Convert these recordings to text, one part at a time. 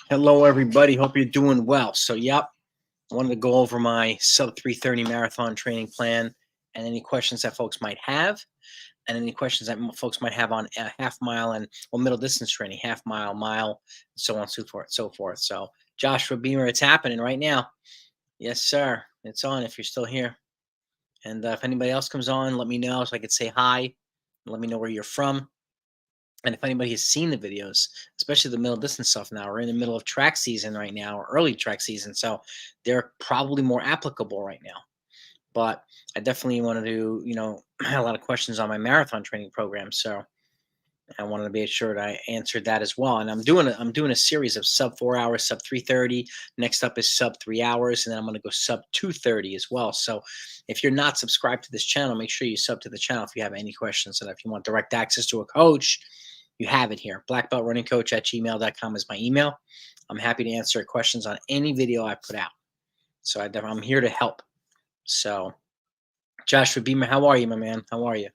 Hello, everybody. Hope you're doing well. So, yep, I wanted to go over my sub 330 marathon training plan and any questions that folks might have, and any questions that folks might have on a half mile and middle distance training, half mile, mile, so on, so forth, so forth. So, Joshua Beamer, it's happening right now. Yes, sir. It's on if you're still here. And if anybody else comes on, let me know so I could say hi. Let me know where you're from. And if anybody has seen the videos, especially the middle distance stuff now, we're in the middle of track season right now, or early track season. So they're probably more applicable right now. But I definitely want to do, a lot of questions on my marathon training program. So I wanted to be sure that I answered that as well. And I'm doing a series of sub 4 hours, sub 330. Next up is sub 3 hours, and then I'm going to go sub 230 as well. So if you're not subscribed to this channel, make sure you sub to the channel if you have any questions. And if you want direct access to a coach, you have it here. blackbeltrunningcoach@gmail.com is my email. I'm happy to answer questions on any video I put out. So I'm here to help. So Joshua Beamer, how are you, my man? How are you?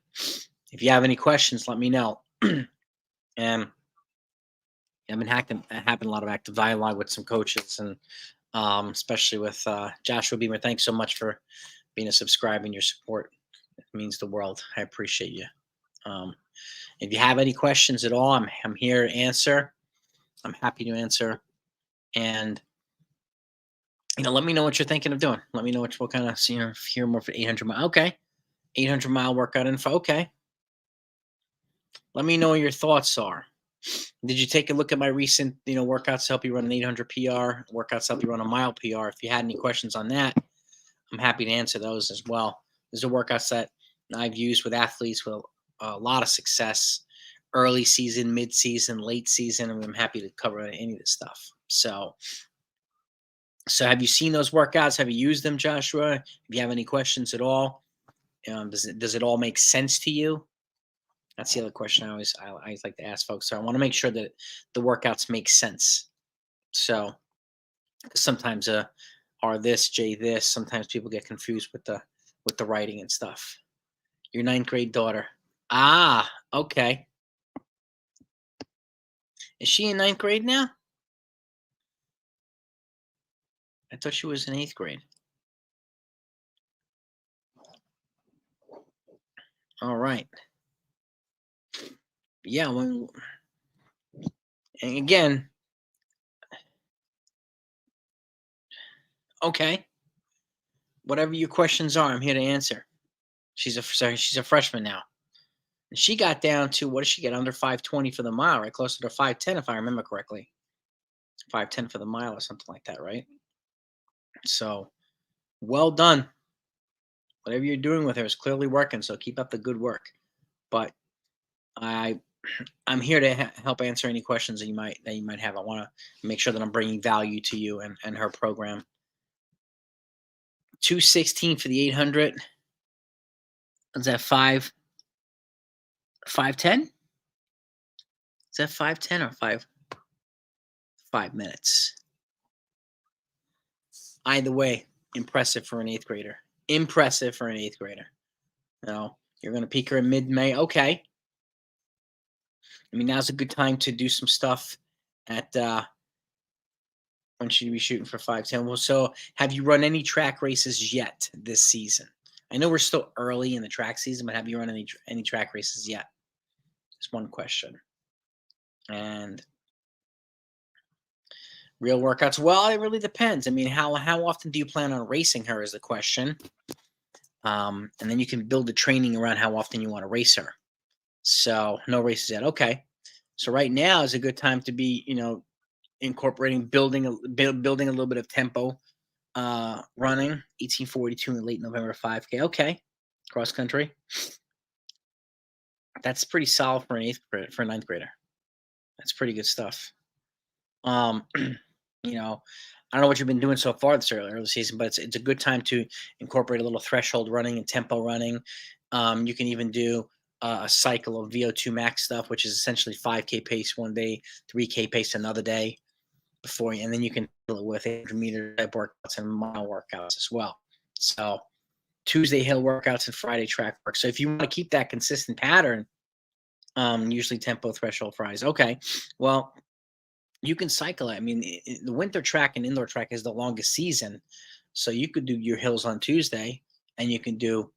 If you have any questions, let me know. And I've been having a lot of active dialogue with some coaches, and especially with Joshua Beamer. Thanks so much for being a subscriber and your support. It means the world. I appreciate you. If you have any questions at all, I'm here to answer. I'm happy to answer. And let me know what you're thinking of doing. Let me know what kind of hear more for 800 mile. Okay, 800 mile workout info. Okay. Let me know what your thoughts are. Did you take a look at my recent, workouts to help you run an 800 PR, workouts to help you run a mile PR? If you had any questions on that, I'm happy to answer those as well. These are workouts that I've used with athletes with a lot of success, early season, mid season, late season, and I'm happy to cover any of this stuff. So have you seen those workouts? Have you used them, Joshua? If you have any questions at all, does it all make sense to you? That's the other question I always like to ask folks. So I want to make sure that the workouts make sense. So sometimes R this, J this. Sometimes people get confused with the writing and stuff. Your ninth grade daughter. Ah, okay. Is she in ninth grade now? I thought she was in eighth grade. All right. Yeah. Well, and again, okay. Whatever your questions are, I'm here to answer. She's a freshman now. And she got down to, what did she get? Under 520 for the mile, right? Closer to 510, if I remember correctly. 510 for the mile or something like that, right? So well done. Whatever you're doing with her is clearly working, so keep up the good work. But I'm here to help answer any questions that you might have. I want to make sure that I'm bringing value to you and her program. 216 for the 800. Is that 510? Is that 510 or 5 minutes? Either way, impressive for an eighth grader. Impressive for an eighth grader. Now, you're going to peak her in mid-May. Okay. I mean, now's a good time to do some stuff at when should be shooting for 510. Well, so have you run any track races yet this season? I know we're still early in the track season, but have you run any track races yet? Just one question. And real workouts? Well, it really depends. I mean, how often do you plan on racing her is the question. And then you can build the training around how often you want to race her. So no races yet. Okay. So right now is a good time to be, incorporating building a little bit of tempo, running 1842 in late November 5K. Okay. Cross country. That's pretty solid for a ninth grader. That's pretty good stuff. I don't know what you've been doing so far this early season, but it's a good time to incorporate a little threshold running and tempo running. You can even do a cycle of VO2 max stuff, which is essentially 5K pace one day, 3K pace another day and then you can deal it with 800 meter type workouts and mile workouts as well. So Tuesday hill workouts and Friday track work. So if you want to keep that consistent pattern, usually tempo threshold fries. Okay. Well, You can cycle it. I mean, the winter track and indoor track is the longest season. So you could do your hills on Tuesday and you can do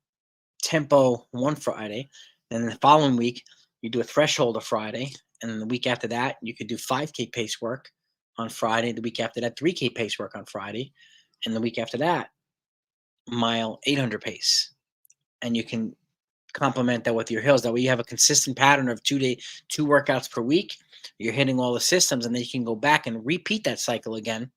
tempo one Friday. And then the following week, you do a threshold of Friday. And then the week after that, you could do 5K pace work on Friday. The week after that, 3K pace work on Friday. And the week after that, mile 800 pace. And you can complement that with your hills. That way you have a consistent pattern of 2 workouts per week. You're hitting all the systems, and then you can go back and repeat that cycle again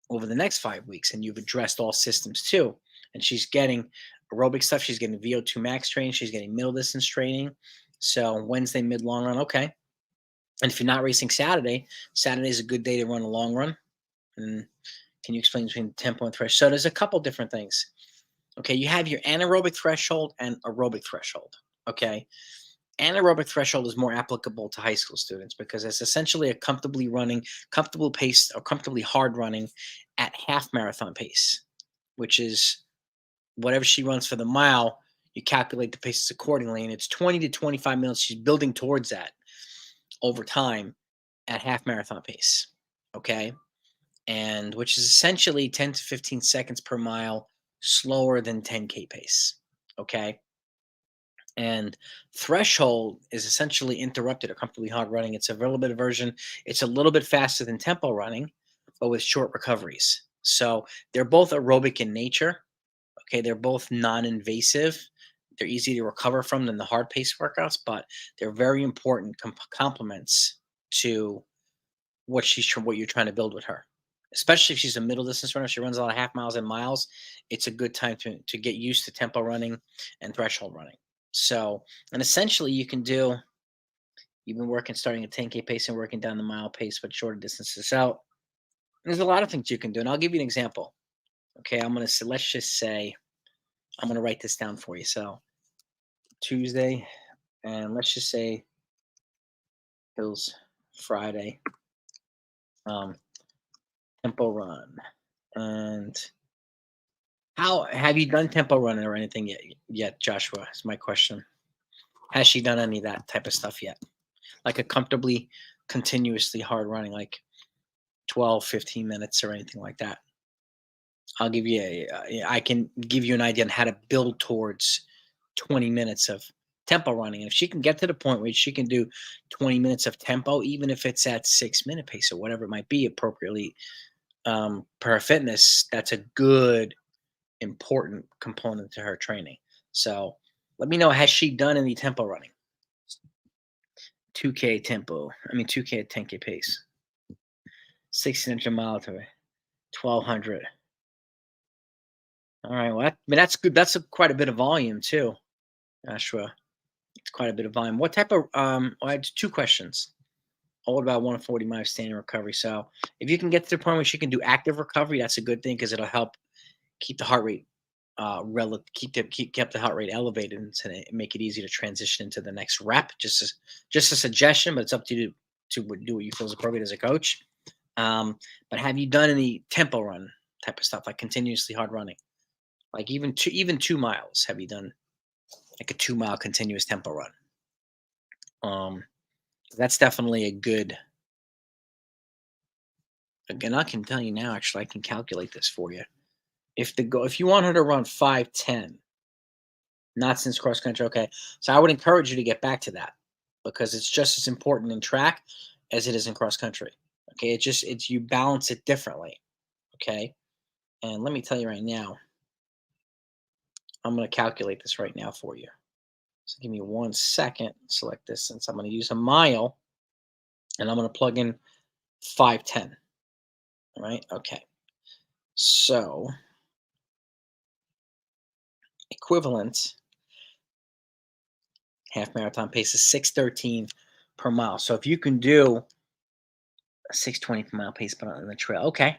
over the next 5 weeks, and you've addressed all systems too. And she's getting aerobic stuff. She's getting VO2 max training. She's getting middle distance training. So Wednesday, mid, long run, okay. And if you're not racing Saturday, Saturday is a good day to run a long run. And can you explain between tempo and threshold? So there's a couple different things. Okay, you have your anaerobic threshold and aerobic threshold. Okay, anaerobic threshold is more applicable to high school students because it's essentially a comfortable pace or comfortably hard running at half marathon pace, which is whatever she runs for the mile, you calculate the paces accordingly. And it's 20 to 25 minutes. She's building towards that over time at half marathon pace. Okay. And which is essentially 10 to 15 seconds per mile slower than 10K pace. Okay. And threshold is essentially interrupted or comfortably hard running. It's a little bit of version. It's a little bit faster than tempo running, but with short recoveries. So they're both aerobic in nature. Okay, they're both non-invasive. They're easy to recover from than the hard pace workouts, but they're very important complements to what you're trying to build with her. Especially if she's a middle distance runner, she runs a lot of half miles and miles. It's a good time to get used to tempo running and threshold running. So, and essentially, you've been working starting at 10K pace and working down the mile pace, but shorter distances out. There's a lot of things you can do, and I'll give you an example. Okay, let's just say I'm gonna write this down for you. So Tuesday, and let's just say Hills Friday, um, tempo run. And how have you done tempo running or anything yet, Joshua? Is my question. Has she done any of that type of stuff yet? Like a comfortably, continuously hard running, like 12, 15 minutes or anything like that? I'll give you I can give you an idea on how to build towards 20 minutes of tempo running. And if she can get to the point where she can do 20 minutes of tempo, even if it's at 6 minute pace or whatever it might be appropriately per fitness, that's a good, important component to her training. So let me know, has she done any tempo running? 2K tempo. I mean, 2K at 10K pace. 1600 mile to 1200. All right. Well, I mean, that's good. That's quite a bit of volume too, Joshua. It's quite a bit of volume. What type of I had 2 questions. All about 140 miles standing recovery. So if you can get to the point where she can do active recovery, that's a good thing because it'll help keep the heart rate keep the heart rate elevated and to make it easy to transition into the next rep. Just a suggestion, but it's up to you to do what you feel is appropriate as a coach. But have you done any tempo run type of stuff, like continuously hard running? Like even 2 miles, have you done like a 2 mile continuous tempo run? Um, that's definitely a good. Again, I can tell you now. Actually, I can calculate this for you. If you want her to run 5:10, not since cross country, okay. So I would encourage you to get back to that because it's just as important in track as it is in cross country. Okay, it's you balance it differently. Okay, and let me tell you right now, I'm going to calculate this right now for you. So give me 1 second. Select distance. I'm going to use a mile, and I'm going to plug in 5:10. All right. Okay. So equivalent half marathon pace is 6:13 per mile. So if you can do a 6:20 per mile pace, but on the trail, okay.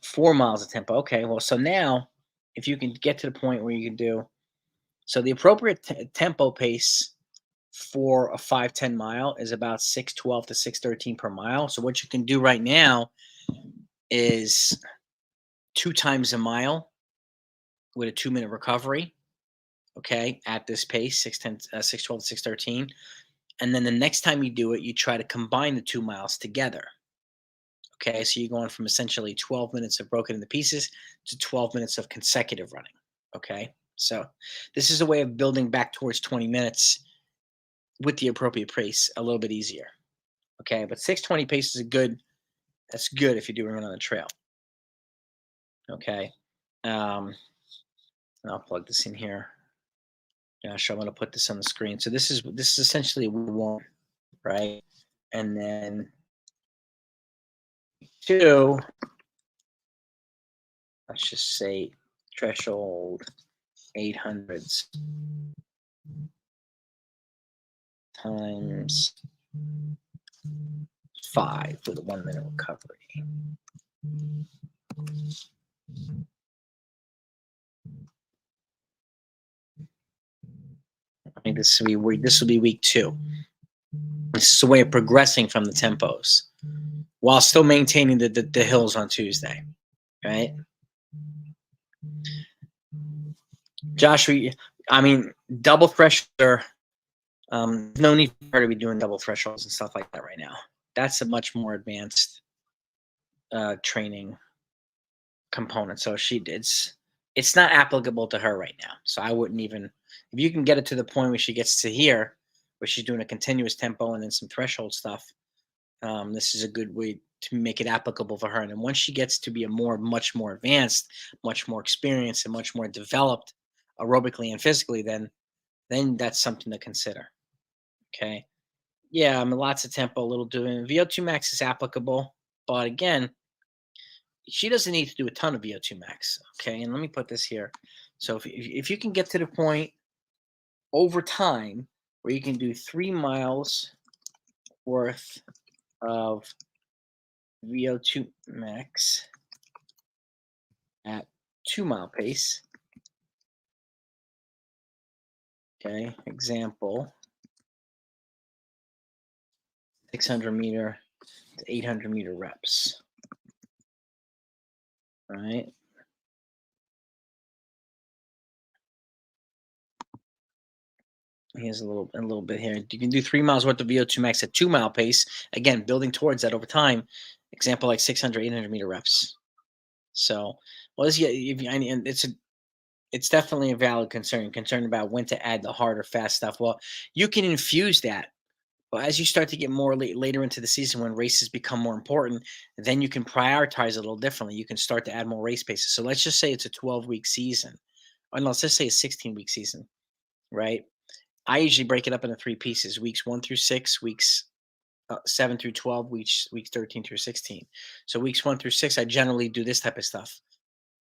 4 miles of tempo. Okay. Well, so now if you can get to the point where you can do so the appropriate tempo pace for a 5:10 mile is about 6:12 to 6:13 per mile. So what you can do right now is 2 times a mile with a 2 minute recovery. Okay, at this pace, 6:10, 6:12 to 6:13, And then the next time you do it, you try to combine the 2 miles together. Okay, so you're going from essentially 12 minutes of broken into pieces to 12 minutes of consecutive running. Okay, so this is a way of building back towards 20 minutes with the appropriate pace a little bit easier. Okay, but 6:20 pace is a good. That's good if you're doing it on the trail. Okay, um, I'll plug this in here. Josh, I'm going to put this on the screen. So this is essentially one, right? And then two, let's just say threshold 800s times 5 with a 1 minute recovery. I think this will be week 2. This is a way of progressing from the tempos while still maintaining the hills on Tuesday, right? Josh, I mean, double threshold. No need for her to be doing double thresholds and stuff like that right now. That's a much more advanced training component. So it's not applicable to her right now. So I wouldn't even, if you can get it to the point where she gets to here, where she's doing a continuous tempo and then some threshold stuff, this is a good way to make it applicable for her. And then once she gets to be much more advanced, much more experienced, and much more developed aerobically and physically, then that's something to consider. Okay. Yeah, I mean, lots of tempo, a little doing. VO2 max is applicable, but again, she doesn't need to do a ton of VO2 max. Okay. And let me put this here. So if you can get to the point over time where you can do 3 miles worth of VO2 max at 2 mile pace. Okay. Example 600 meter to 800 meter reps. All right. Here's a little bit here. You can do 3 miles worth of VO2 max at 2 mile pace. Again, building towards that over time. Example like 600, 800 meter reps. So, well, this, yeah, and it's definitely a valid concern about when to add the hard or fast stuff. Well, you can infuse that, but as you start to get more later into the season when races become more important, then you can prioritize it a little differently. You can start to add more race paces. So let's just say it's a 12-week season, or no, let's just say a 16-week season, right? I usually break it up into 3 pieces: weeks 1 through 6, weeks 7 through 12, weeks 13 through 16. So weeks 1 through 6, I generally do this type of stuff: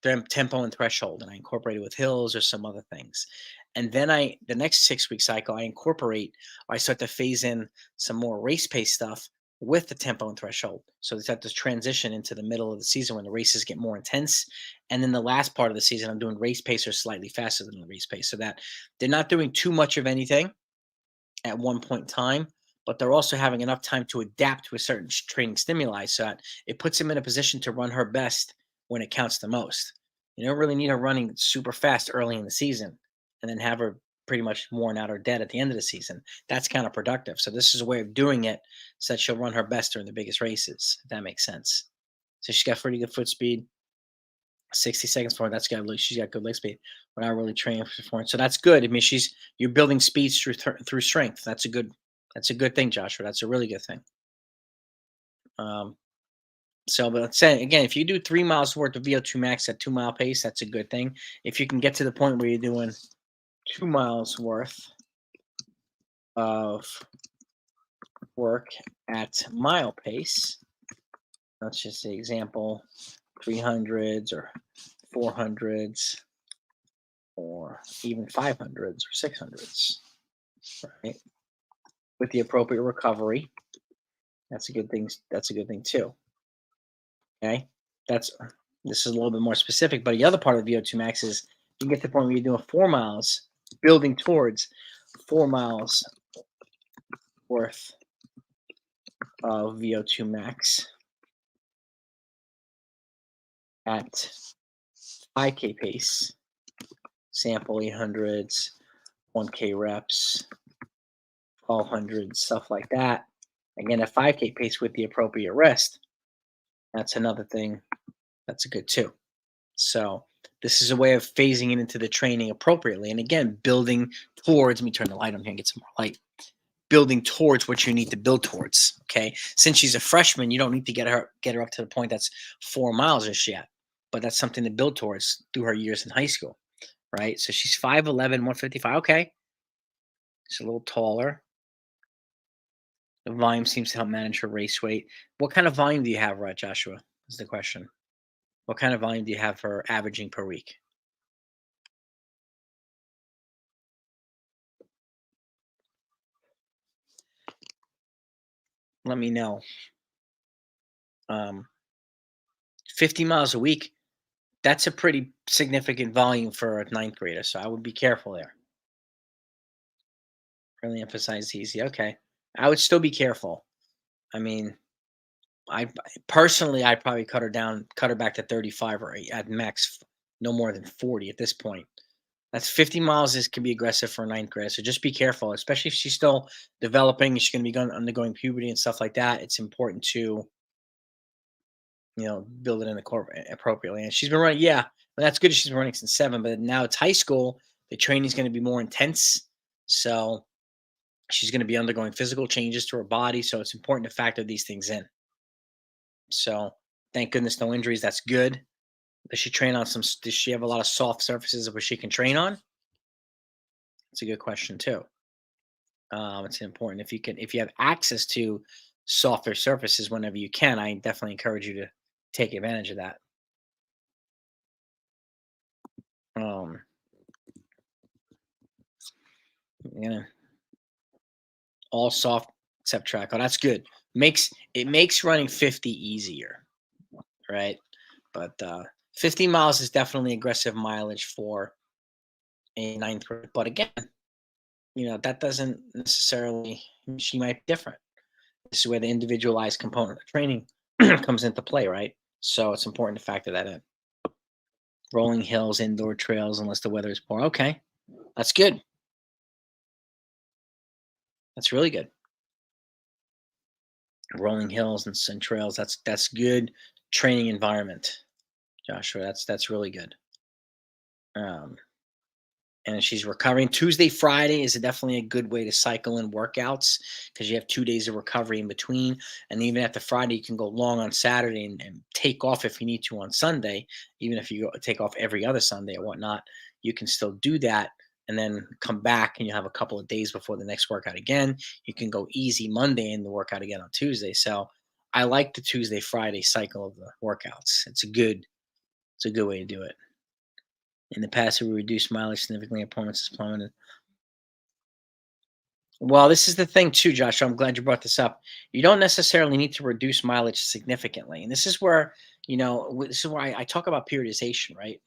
tempo and threshold, and I incorporate it with hills or some other things. And then the next 6-week cycle, I start to phase in some more race pace stuff with the tempo and threshold. So it's at this transition into the middle of the season when the races get more intense. And then the last part of the season, I'm doing race pace or slightly faster than the race pace, so that they're not doing too much of anything at one point in time, but they're also having enough time to adapt to a certain training stimuli so that it puts them in a position to run her best when it counts the most. You don't really need her running super fast early in the season and then have her pretty much worn out or dead at the end of the season. That's kind of productive. So this is a way of doing it so that she'll run her best during the biggest races, if that makes sense. So she's got pretty good foot speed. 60 seconds for her. She's got good leg speed. We're not really training for it, so that's good. I mean, you're building speeds through strength. That's a good thing, Joshua. That's a really good thing. So, but let's say again, if you do 3 miles worth of VO2 max at 2 mile pace, that's a good thing. If you can get to the point where you're doing 2 miles worth of work at mile pace, let's just say example 300s or 400s or even 500s or 600s, right? With the appropriate recovery, that's a good thing. That's a good thing too. Okay, this is a little bit more specific, but the other part of VO2 max is you can get to the point where you're doing 4 miles, building towards 4 miles worth of VO2 max at 5K pace, sample 800s, 1K reps 1200, stuff like that. Again, a 5K pace with the appropriate rest. That's another thing that's a good too. So this is a way of phasing it into the training appropriately. And again, building towards, let me turn the light on here and get some more light. Building towards what you need to build towards. Okay. Since she's a freshman, you don't need to get her up to the point that's 4 miles just yet. But that's something to build towards through her years in high school. Right. So she's 5'11, 155. Okay. She's a little taller. The volume seems to help manage her race weight. What kind of volume do you have, Joshua? Is the question. What kind of volume do you have for averaging per week? Let me know. Um, 50 miles a week, that's a pretty significant volume for a ninth grader. So I would be careful there. Really emphasize easy. Okay. I would still be careful. I mean, personally, I'd probably cut her back to 35 or at max, no more than 40 at this point. That's 50 miles is can be aggressive for a ninth grader. So just be careful, especially if she's still developing. She's going to be undergoing puberty and stuff like that. It's important to build it in the core appropriately. And she's been running, yeah, but that's good. She's been running since 7, but now it's high school. The training is going to be more intense, so she's going to be undergoing physical changes to her body. So it's important to factor these things in. So thank goodness no injuries. That's good. Does she train on some? Does she have a lot of soft surfaces where she can train on? It's a good question too. It's important if you have access to softer surfaces whenever you can. I definitely encourage you to take advantage of that. Um, you know, all soft except track. Oh, that's good. Makes running 50 easier, right? But 50 miles is definitely aggressive mileage for a ninth grade. But again, that doesn't necessarily. She might be different. This is where the individualized component of training comes into play, right? So it's important to factor that in. Rolling hills, indoor trails, unless the weather is poor. Okay, that's good. That's really good. Rolling hills and trails. That's good training environment, Joshua. That's really good. Um, and she's recovering. Tuesday, Friday is definitely a good way to cycle in workouts because you have 2 days of recovery in between. And even after Friday, you can go long on Saturday and take off if you need to on Sunday. Even if you take off every other Sunday or whatnot, you can still do that and then come back and you have a couple of days before the next workout again. You can go easy Monday and the workout again on Tuesday. So I like the Tuesday, Friday cycle of the workouts. It's a good way to do it. In the past, we reduced mileage significantly. Performance is plummeted. Well, this is the thing too, Josh. I'm glad you brought this up. You don't necessarily need to reduce mileage significantly, and this is where this is why I talk about periodization, right?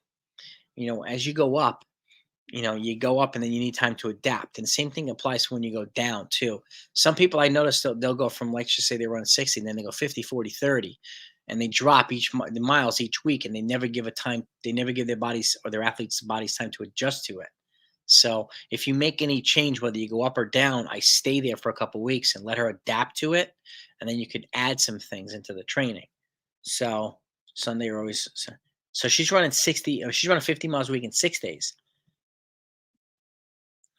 As you go up, you go up, and then you need time to adapt. And same thing applies when you go down too. Some people I notice they'll go from, let's just say they run 60, and then they go 50, 40, 30, and they drop the miles each week, and they never give a time. They never give their bodies or their athletes' bodies time to adjust to it. So if you make any change, whether you go up or down, I stay there for a couple weeks and let her adapt to it, and then you could add some things into the training. So Sunday or always. So she's running 60. She's running 50 miles a week in 6 days.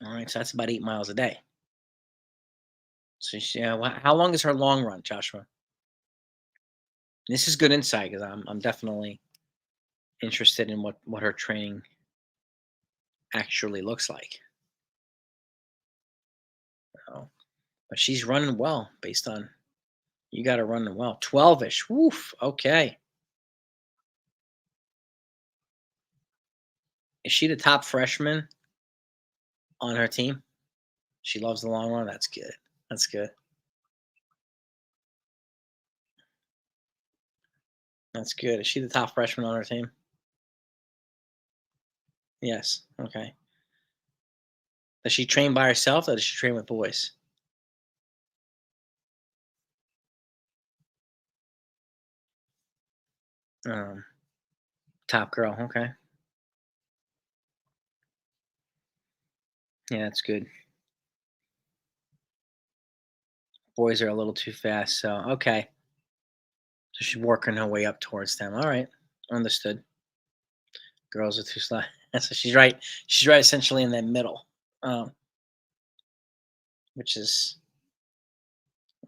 All right, so that's about 8 miles a day. So how long is her long run, Joshua? This is good insight because I'm definitely interested in what her training actually looks like. Oh, but she's running well based on you got her running well. 12ish. Woof. Okay. Is she the top freshman on her team? She loves the long run. That's good. That's good. That's good. Is she the top freshman on her team? Yes. Okay. Does she train by herself or does she train with boys? Um, top girl. Okay. Yeah, that's good. Boys are a little too fast. So okay. So she's working her way up towards them. All right. Understood. Girls are too slow. So she's right. She's right essentially in that middle. Um, which is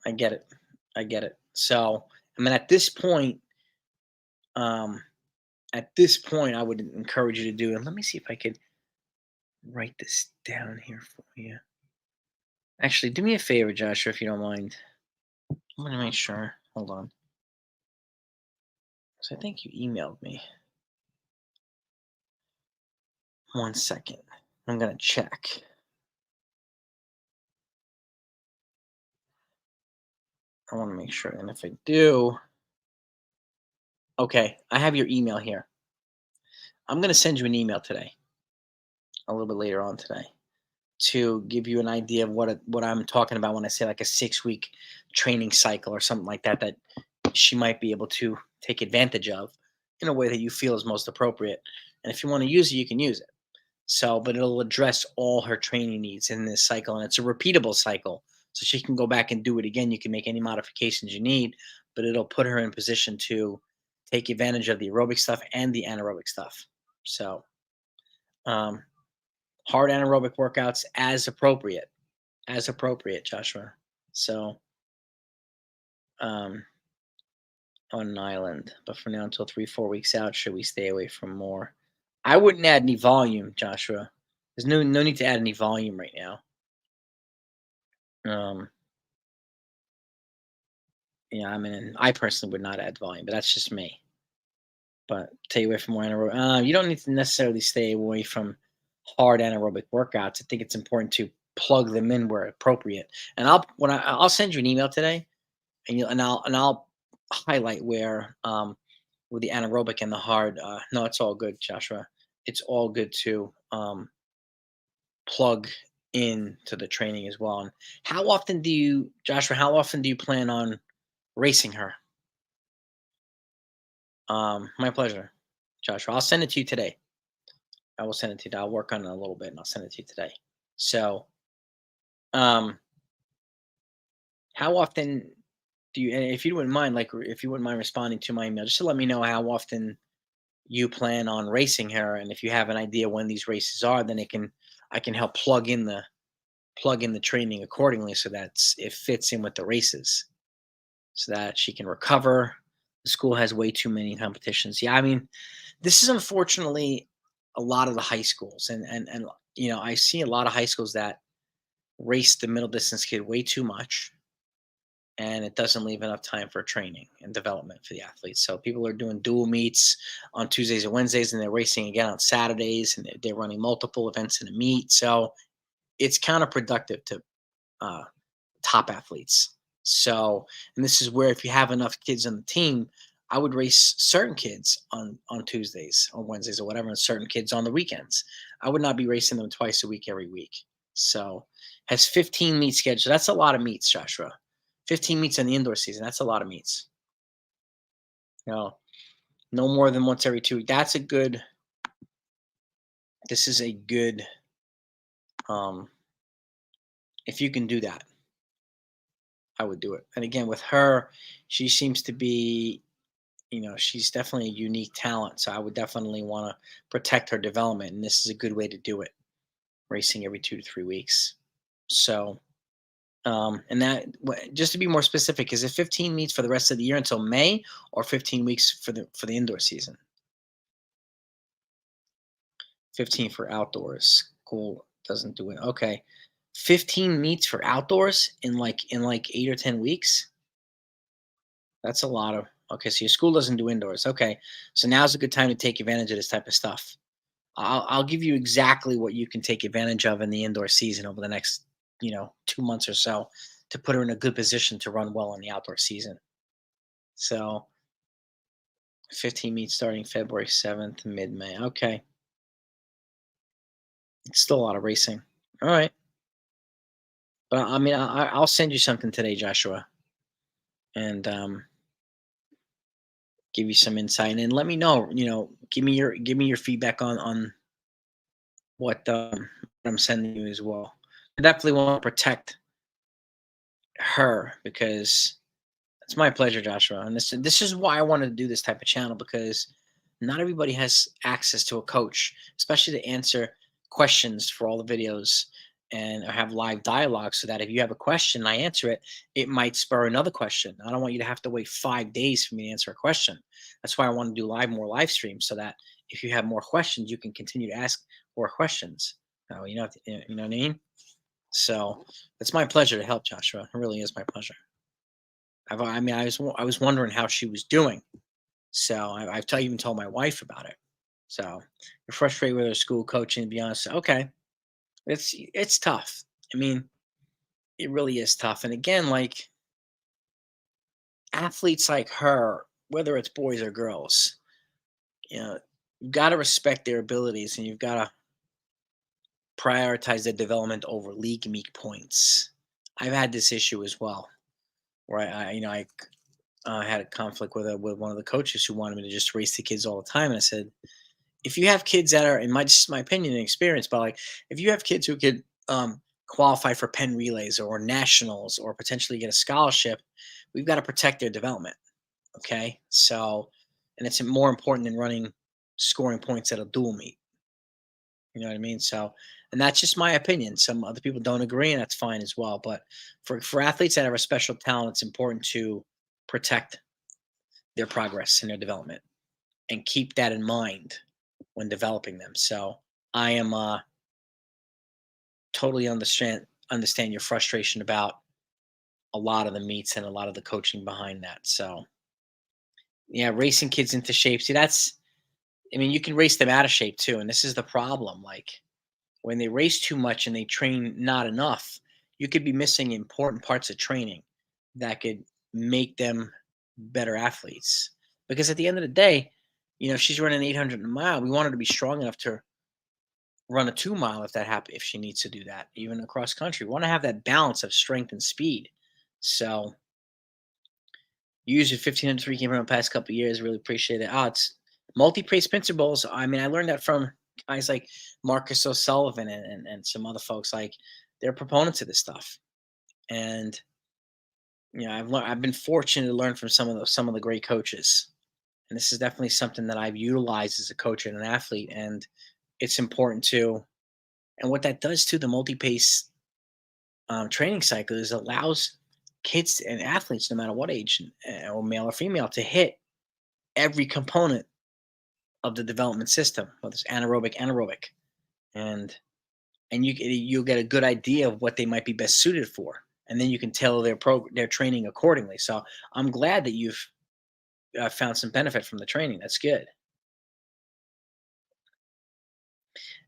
I get it. I get it. So I mean um at this point I would encourage you to do and let me see if I could write this down here for you. Actually, do me a favor, Joshua, if you don't mind. I'm gonna make sure. Hold on. So I think you emailed me. One second. I'm gonna check. I want to make sure. And if I do, okay, I have your email here. I'm gonna send you an email today, a little bit later on today, to give you an idea of what I'm talking about when I say like a 6 week training cycle or something like that that she might be able to take advantage of in a way that you feel is most appropriate. And if you want to use it, you can use it. So, but it'll address all her training needs in this cycle, and it's a repeatable cycle. So she can go back and do it again. You can make any modifications you need, but it'll put her in position to take advantage of the aerobic stuff and the anaerobic stuff. So, um, hard anaerobic workouts as appropriate, Joshua. So, um, on an island, but for now, until 3, 4 weeks out, should we stay away from more? I wouldn't add any volume, Joshua. There's no need to add any volume right now. Um, yeah, I mean, I personally would not add volume, but that's just me. But stay away from more anaerobic. You don't need to necessarily stay away from hard anaerobic workouts. I think it's important to plug them in where appropriate. And I'll send you an email today, and I'll highlight where the anaerobic and the hard. No, it's all good, Joshua. It's all good to plug in to the training as well. And how often do you, Joshua? How often do you plan on racing her? My pleasure, Joshua. I'll send it to you today. I will send it to you. I'll work on it a little bit and I'll send it to you today. So, um, how often do you, and if you wouldn't mind, like if you wouldn't mind responding to my email, just to let me know how often you plan on racing her, and if you have an idea when these races are, then I can help plug in the training accordingly so that it fits in with the races, so that she can recover. The school has way too many competitions. Yeah, I mean, this is unfortunately a lot of the high schools, and I see a lot of high schools that race the middle distance kid way too much, and it doesn't leave enough time for training and development for the athletes. So people are doing dual meets on Tuesdays and Wednesdays, and they're racing again on Saturdays, and they're running multiple events in a meet. So it's counterproductive to uh, top athletes. So, and this is where if you have enough kids on the team, I would race certain kids on Tuesdays or Wednesdays or whatever, and certain kids on the weekends. I would not be racing them twice a week every week. So, has 15 meets scheduled. That's a lot of meets, Joshua. 15 meets in the indoor season. That's a lot of meets. No, no more than once every 2 weeks. That's a good. This is a good. Um, if you can do that, I would do it. And again, with her, she seems to be she's definitely a unique talent. So I would definitely want to protect her development. And this is a good way to do it, racing every 2 to 3 weeks. So, and that, just to be more specific, is it 15 meets for the rest of the year until May or 15 weeks for the indoor season? 15 for outdoors. Cool. Doesn't do it. Okay. 15 meets for outdoors in like 8 or 10 weeks. That's a lot of, okay. So your school doesn't do indoors. Okay. So now's a good time to take advantage of this type of stuff. I'll give you exactly what you can take advantage of in the indoor season over the next, 2 months or so to put her in a good position to run well in the outdoor season. So 15 meets starting February 7th, mid May. Okay. It's still a lot of racing. All right. But I mean, I'll send you something today, Joshua, and give you some insight and let me know, give me your feedback on what I'm sending you as well. I definitely want to protect her because it's my pleasure, Joshua. And this is why I wanted to do this type of channel because not everybody has access to a coach, especially to answer questions for all the videos and have live dialogue so that if you have a question and I answer it, it might spur another question. I don't want you to have to wait 5 days for me to answer a question. That's why I want to do more live streams so that if you have more questions, you can continue to ask more questions. You know what I mean? So it's my pleasure to help, Joshua. It really is my pleasure. I mean, I was wondering how she was doing, so even told my wife about it. So you're frustrated with her school coaching. To be honest, okay, it's tough. I mean, it really is tough. And again, like athletes like her, whether it's boys or girls, you know, you've got to respect their abilities, and you've got to prioritize their development over league meet points. I've had this issue as well, where I had a conflict with one of the coaches who wanted me to just race the kids all the time, and I said, if you have kids that are, in my just my opinion and experience, but like if you have kids who could qualify for Penn relays or nationals or potentially get a scholarship, we've got to protect their development. Okay, so and it's more important than running scoring points at a dual meet. You know what I mean? So, and that's just my opinion. Some other people don't agree, and that's fine as well. But for athletes that have a special talent, it's important to protect their progress and their development and keep that in mind when developing them. So I am totally understand your frustration about a lot of the meets and a lot of the coaching behind that. So yeah, racing kids into shape. See, that's I mean, you can race them out of shape too, and this is the problem. Like when they race too much and they train not enough, you could be missing important parts of training that could make them better athletes. Because at the end of the day, if she's running 800 a mile, we want her to be strong enough to run a 2 mile if that happen if she needs to do that, even across country. We want to have that balance of strength and speed. So usually 1500 3 came around the past couple of years. Really appreciate it. Oh, it's multi-pace pincer bowls. I mean, I learned that from guys like Marcus O'Sullivan and some other folks. Like they're proponents of this stuff. And I've been fortunate to learn from some of the great coaches. And this is definitely something that I've utilized as a coach and an athlete. And it's important to and what that does to the multi-pace training cycle is allows kids and athletes, no matter what age, or male or female, to hit every component of the development system, whether it's anaerobic, anaerobic, and you'll get a good idea of what they might be best suited for, and then you can tailor their training accordingly. So I'm glad that you've found some benefit from the training. That's good.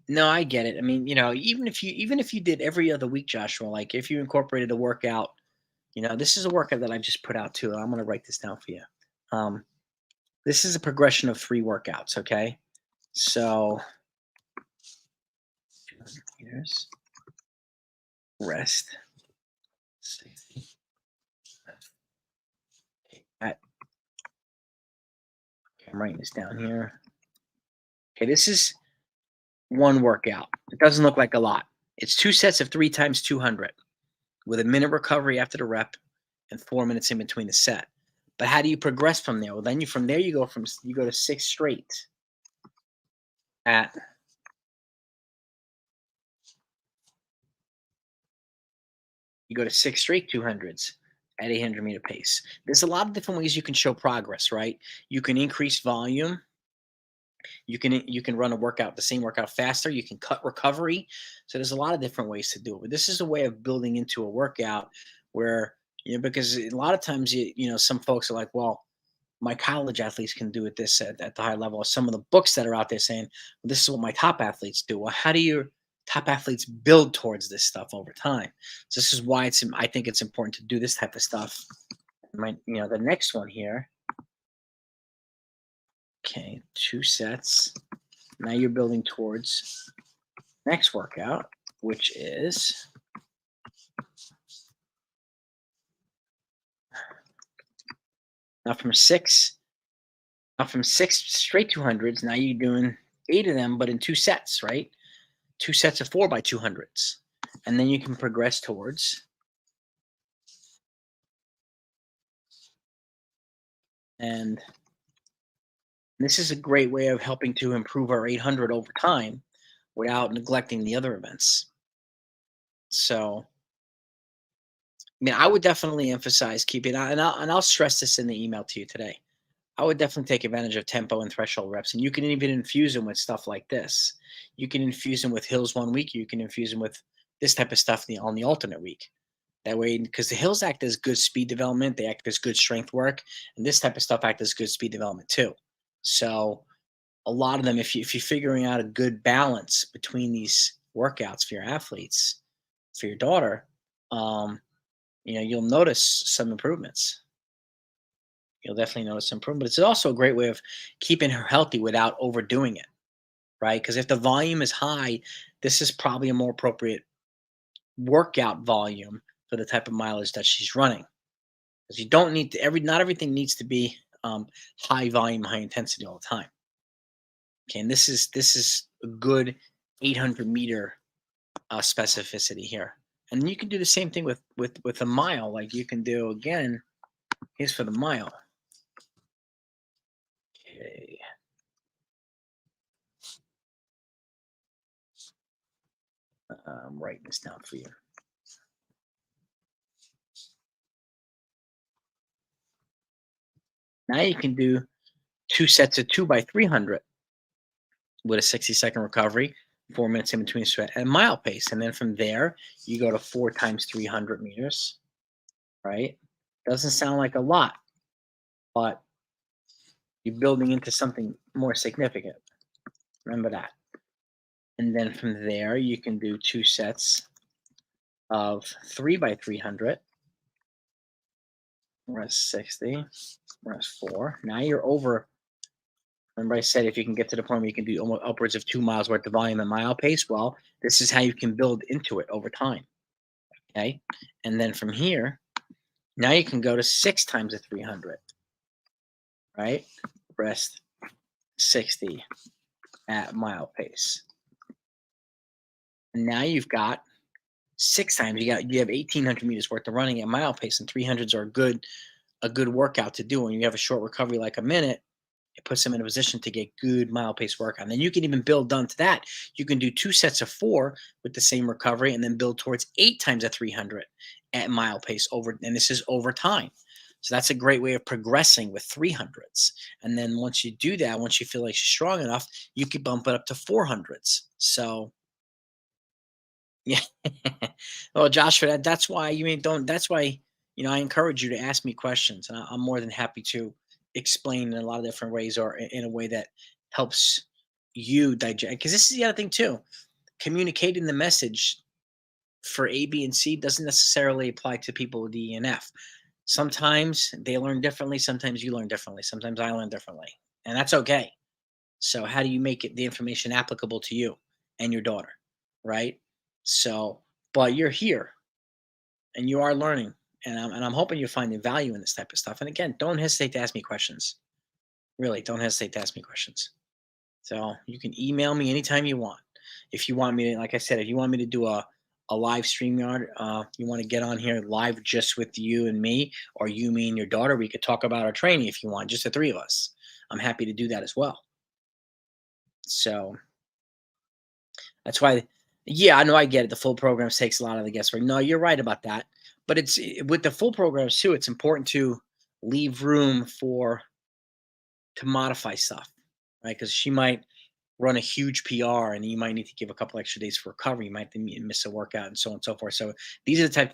No, I get it. I mean, even if you did every other week, Joshua, like if you incorporated a workout. This is a workout that I just put out too. I'm going to write this down for you. Um, this is a progression of 3 workouts. Okay, so 200 meters, rest, 60. At, okay, I'm writing this down here. Okay, this is one workout. It doesn't look like a lot. It's 2 sets of 3 times 200 with a minute recovery after the rep and 4 minutes in between the set. But how do you progress from there? Well, then from there you go to 6 straight at you go to 6 straight 200s at 800-meter pace. There's a lot of different ways you can show progress, right? You can increase volume. You can run a workout, the same workout faster. You can cut recovery. So there's a lot of different ways to do it. But this is a way of building into a workout where because a lot of times some folks are like, well, my college athletes can do it this at the high level. Some of the books that are out there saying, well, this is what my top athletes do. Well, how do your top athletes build towards this stuff over time? So this is why I think it's important to do this type of stuff. The next one here. Okay, 2 sets. Now you're building towards next workout, which is now from six straight 200s. Now you're doing 8 of them, but in 2 sets, right? 2 sets of 4 by 200s, and then you can progress towards And this is a great way of helping to improve our 800 over time without neglecting the other events. So, I mean, I would definitely emphasize keeping, and I'll stress this in the email to you today. I would definitely take advantage of tempo and threshold reps, and you can even infuse them with stuff like this. You can infuse them with hills one week. You can infuse them with this type of stuff on the alternate week. That way, because the hills act as good speed development, they act as good strength work, and this type of stuff act as good speed development too. So a lot of them, if you're figuring out a good balance between these workouts for your athletes, for your daughter, um, you'll notice some improvements. You'll definitely notice improvement. It's also a great way of keeping her healthy without overdoing it, right? Because if the volume is high, this is probably a more appropriate workout volume for the type of mileage that she's running. Because you don't need to not everything needs to be high volume, high intensity all the time. Okay, and this is a good 800-meter specificity here. And you can do the same thing with a mile. Like you can do again. Here's for the mile. Okay. I'm writing this down for you. Now you can do 2 sets of 2 by 300 with a 60-second recovery, 4 minutes in between sweat, at a mile pace. And then from there, you go to 4 times 300 meters, right? Doesn't sound like a lot, but you're building into something more significant. Remember that. And then from there, you can do 2 sets of 3 by 300. Rest 60, rest 4. Now you're over. Remember, I said if you can get to the point where you can do almost upwards of 2 miles worth of volume at mile pace, well, this is how you can build into it over time. Okay. And then from here, now you can go to 6 times 300, right? Rest 60 at mile pace. And now you've got 6 times. You have 1,800 meters worth of running at mile pace, and 300s are a good workout to do. When you have a short recovery like a minute, it puts them in a position to get good mile pace work on. Then you can even build down to that. You can do 2 sets of 4 with the same recovery and then build towards 8 times 300 at mile pace over. And this is over time. So that's a great way of progressing with 300s. And then once you do that, once you feel like you're strong enough, you can bump it up to 400s. So yeah. Well, Joshua, that's why you mean don't. That's why I encourage you to ask me questions, and I'm more than happy to explain in a lot of different ways, or in a way that helps you digest. Because this is the other thing too. Communicating the message for A, B, and C doesn't necessarily apply to people with E and F. Sometimes they learn differently. Sometimes you learn differently. Sometimes I learn differently, and that's okay. So how do you make the information applicable to you and your daughter, right? So, but you're here and you are learning, and I'm hoping you're finding value in this type of stuff. And again, don't hesitate to ask me questions. Really, don't hesitate to ask me questions. So you can email me anytime you want. If you want me to, like I said, if you want me to do a live stream yard, you want to get on here live just with you and me, or you, me, and your daughter, we could talk about our training if you want, just the three of us. I'm happy to do that as well. So that's why, yeah, I know I get it. The full programs takes a lot of the guesswork. No, you're right about that. But with the full programs too, it's important to leave room to modify stuff, right? Because she might run a huge PR, and you might need to give a couple extra days for recovery. You might miss a workout, and so on and so forth. So these are the types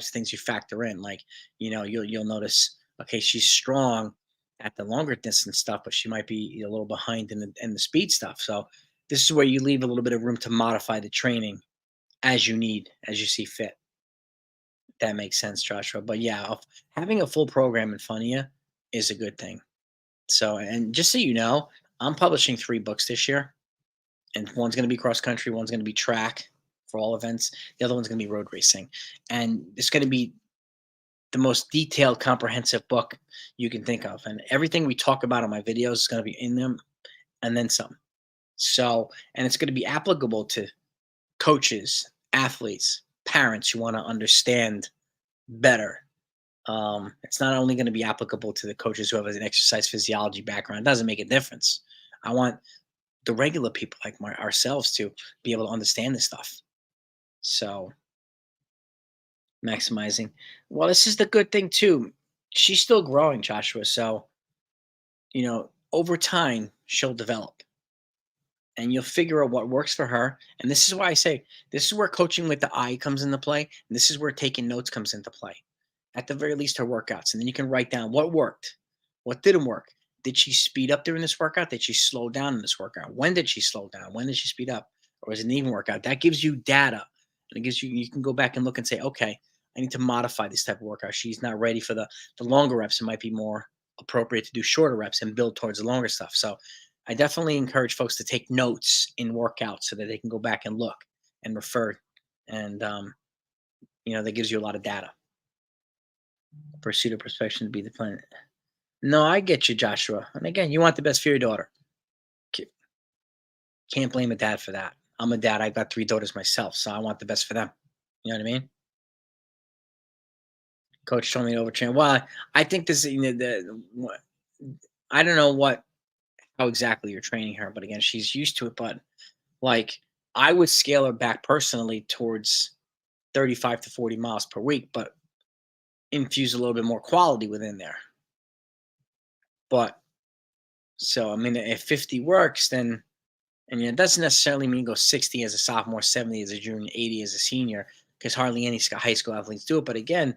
of things you factor in. Like you'll notice, okay, she's strong at the longer distance stuff, but she might be a little behind in the speed stuff. So this is where you leave a little bit of room to modify the training as you need, as you see fit. That makes sense, Joshua. But yeah, having a full program in front of you is a good thing. So, and just so you know, I'm publishing 3 books this year, and one's going to be cross country, one's going to be track for all events, the other one's going to be road racing, and it's going to be the most detailed, comprehensive book you can think of, and everything we talk about on my videos is going to be in them, and then some. So, and it's going to be applicable to coaches, athletes, parents who want to understand better It's not only going to be applicable to the coaches who have an exercise physiology background. It doesn't make a difference. I want the regular people like ourselves to be able to understand this stuff. So maximizing. Well, this is the good thing too. She's still growing, Joshua. So, over time, she'll develop and you'll figure out what works for her. And this is why I say this is where coaching with the eye comes into play. And this is where taking notes comes into play. At the very least, her workouts. And then you can write down what worked, what didn't work. Did she speed up during this workout? Did she slow down in this workout? When did she slow down? When did she speed up? Or was it an even workout? That gives you data. And it gives you can go back and look and say, okay, I need to modify this type of workout. She's not ready for the longer reps. It might be more appropriate to do shorter reps and build towards the longer stuff. So I definitely encourage folks to take notes in workouts so that they can go back and look and refer. And, that gives you a lot of data. Pursuit of perfection to be the plan. No, I get you, Joshua. And again, you want the best for your daughter. Ca- Can't blame a dad for that. I'm a dad. I've got 3 daughters myself, so I want the best for them. You know what I mean? Coach told me to overtrain. Well, I think this, I don't know how exactly you're training her, but again, she's used to it. But like, I would scale her back personally towards 35 to 40 miles per week, but infuse a little bit more quality within there. But so, I mean, if 50 works, then, and it doesn't necessarily mean go 60 as a sophomore, 70 as a junior, 80 as a senior, because hardly any high school athletes do it. But again,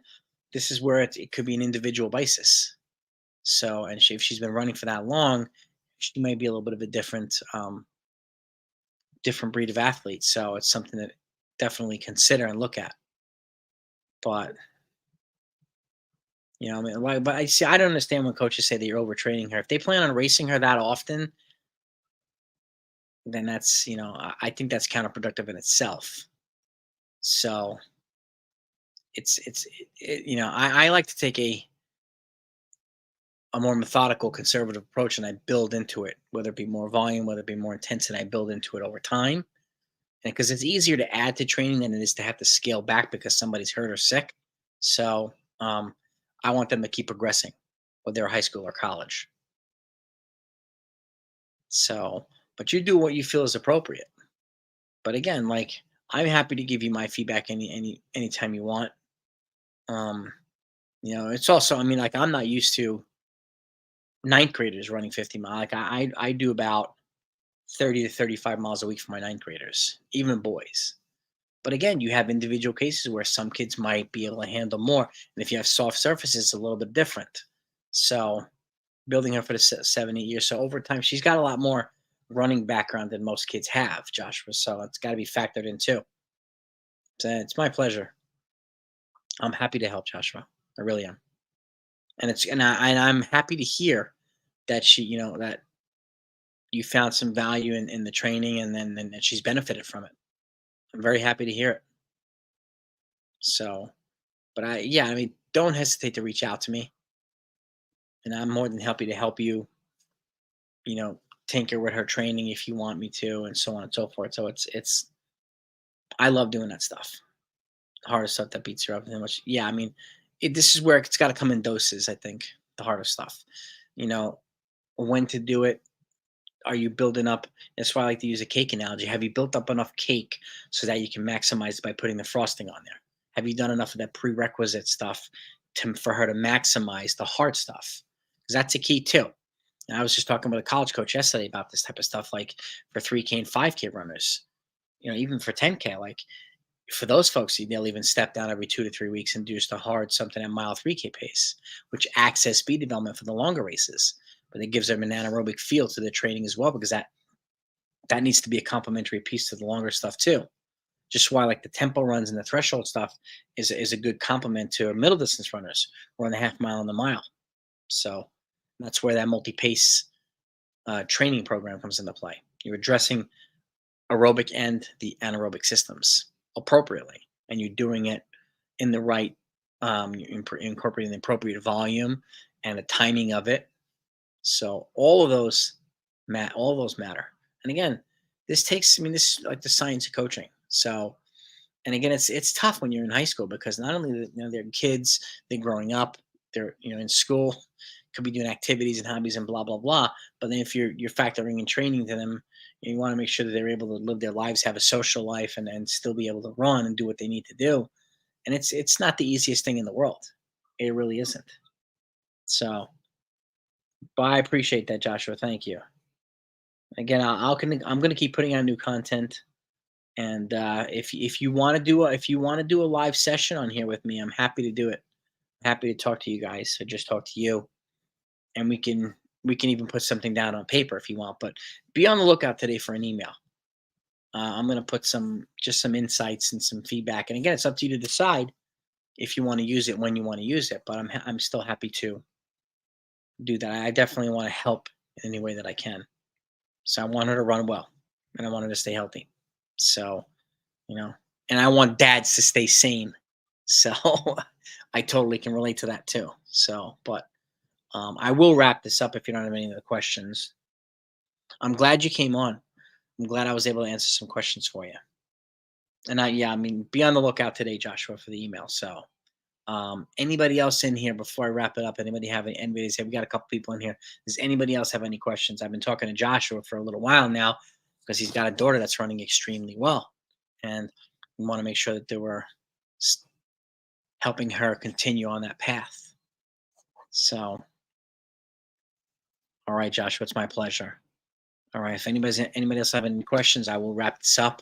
this is where it could be an individual basis. So, and if she's been running for that long, she might be a little bit of a different breed of athlete. So it's something that definitely consider and look at. But I mean, why? But I see. I don't understand when coaches say that you're overtraining her. If they plan on racing her that often, then that's I think that's counterproductive in itself. So I like to take a more methodical, conservative approach, and I build into it, whether it be more volume, whether it be more intense, and I build into it over time. And because it's easier to add to training than it is to have to scale back because somebody's hurt or sick. So I want them to keep progressing, whether they're high school or college. So, but you do what you feel is appropriate. But again, like I'm happy to give you my feedback anytime you want. Um, it's also, I mean, like I'm not used to ninth graders running 50 miles. Like I do about 30 to 35 miles a week for my ninth graders, even boys. But again, you have individual cases where some kids might be able to handle more. And if you have soft surfaces, it's a little bit different. So building her for the 7, 8 years. So over time, she's got a lot more running background than most kids have, Joshua. So it's got to be factored in too. So it's my pleasure. I'm happy to help, Joshua. I really am. And I'm happy to hear that that you found some value in the training and that she's benefited from it. I'm very happy to hear it. So, but I mean, don't hesitate to reach out to me, and I'm more than happy to help you. You know, tinker with her training if you want me to, and so on and so forth. So it's I love doing that stuff. The hardest stuff that beats her up and much. Yeah, I mean, this is where it's got to come in doses. I think the hardest stuff. You know, when to do it. Are you building up? That's why I like to use a cake analogy. Have you built up enough cake so that you can maximize by putting the frosting on there? Have you done enough of that prerequisite stuff for her to maximize the hard stuff? Because that's a key too. And I was just talking with a college coach yesterday about this type of stuff, like for 3K and 5K runners. Even for 10K, like for those folks, they'll even step down every 2 to 3 weeks and do just a hard something at mile 3K pace, which acts as speed development for the longer races. But it gives them an anaerobic feel to their training as well, because that needs to be a complementary piece to the longer stuff too. Just why like the tempo runs and the threshold stuff is a good complement to middle distance runners run the half mile and the mile. So that's where that multi pace training program comes into play. You're addressing aerobic and the anaerobic systems appropriately, and you're doing it in the right, you're incorporating the appropriate volume and the timing of it. So all of those matter. And again, this takes, I mean, this is like the science of coaching. So, And again, it's tough when you're in high school because not only they're kids, they're growing up, they're in school, could be doing activities and hobbies and blah blah blah. But then if you're factoring in training to them, you want to make sure that they're able to live their lives, have a social life, and still be able to run and do what they need to do. And it's not the easiest thing in the world. It really isn't. So, but I appreciate that, Joshua. Thank you. Again, I'm going to keep putting out new content. And if you want to do a live session on here with me, I'm happy to do it. Happy to talk to you guys. So just talk to you, and we can even put something down on paper if you want. But be on the lookout today for an email. I'm going to put some insights and some feedback. And again, it's up to you to decide if you want to use it when you want to use it. But I'm still happy to do that. I definitely want to help in any way that I can. So I want her to run well, and I want her to stay healthy. So, and I want dads to stay sane. So I totally can relate to that too. So, but I will wrap this up if you don't have any other questions. I'm glad you came on. I'm glad I was able to answer some questions for you. And yeah, I mean, be on the lookout today, Joshua, for the email. So, anybody else in here before I wrap it up? Anybody have anybody say we got a couple people in here? Does anybody else have any questions? I've been talking to Joshua for a little while now because he's got a daughter that's running extremely well, and we want to make sure that they were helping her continue on that path. So, all right, Joshua, it's my pleasure. All right, if anybody else have any questions, I will wrap this up.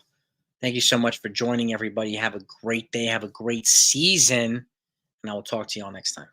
Thank you so much for joining, everybody. Have a great day. Have a great season, and I will talk to you all next time.